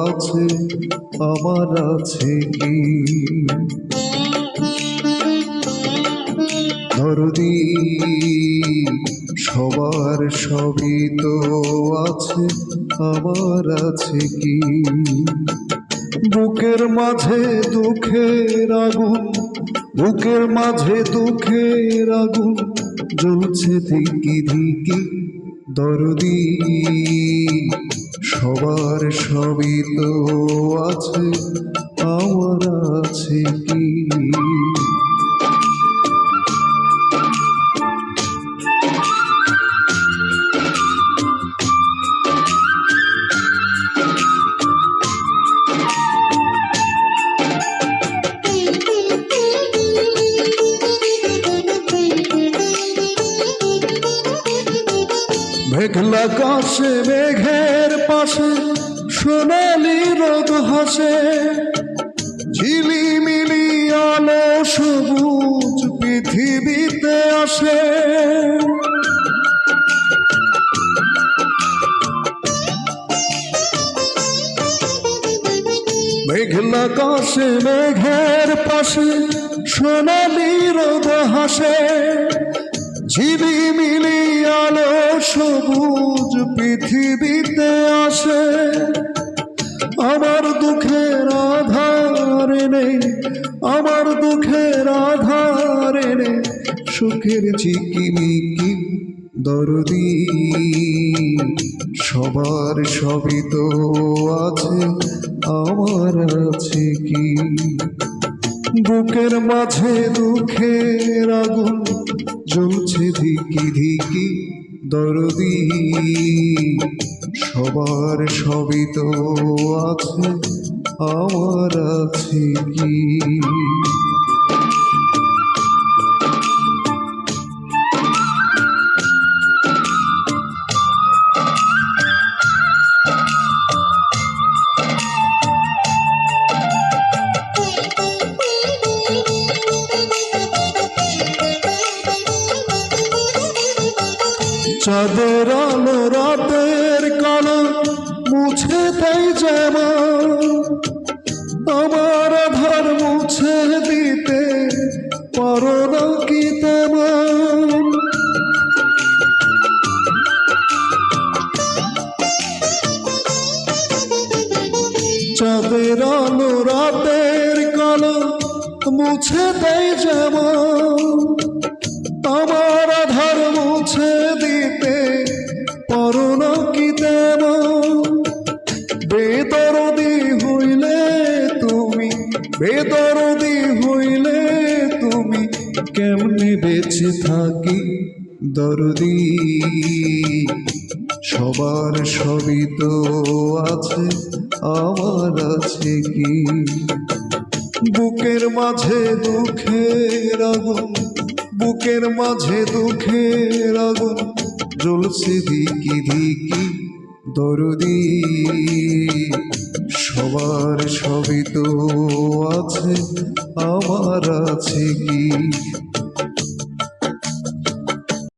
আছে আমার আছে কি? দরদি সবার সবই তো আছে আমার আছে কি? বুকের মাঝে দুঃখের আগুন, বুকের মাঝে দুঃখের আগুন জ্বলছে ধিকি ধিকি। দরদি সবার সবই তো আছে আমার আছে কি? মেঘলা আকাশে মেঘের পাশে সোনালি রোদ হাসে, ঝিলিমিলি আলো সবুজ পৃথিবীতে আসে। মেঘলা আকাশে মেঘের পাশে সোনালি রোদ হাসে, ঝিলিমিলি আলো সবুজ পৃথিবীতে আসে। আমার দুঃখের আধারে নেই, আমার দুঃখের আধারে নেই সুখের ঝিকিমিকি। দরদি সবার সবই তো আছে আমার আছে কি? বুকের মাঝে দুঃখের আগুন জ্বলছে ধিকি ধিকি। দরদি সবার সবই তো আছে আমার আছে কি? চাঁদের আলো রাতের কালো মুছে দেয় যেমন, আমার আধার মুছে দিতে পারো না কি তেমন? চাঁদের আলো রাতের কালো মুছে দেয় যেমন, আমার আধার মুছে দিতে পারো না কি তেমন? বেদরদি হইলে তুমি, বেদরদি হইলে তুমি কেমনে বেঁচে থাকি? দরদি সবার সবই তো আছে আমার আছে কি? বুকের মাঝে দুঃখের আগুন, বুকের মাঝে দুঃখের আগুন জ্বলছে ধিকি ধিকি। দরদি সবার সবই তো আছে আমার আছে কি?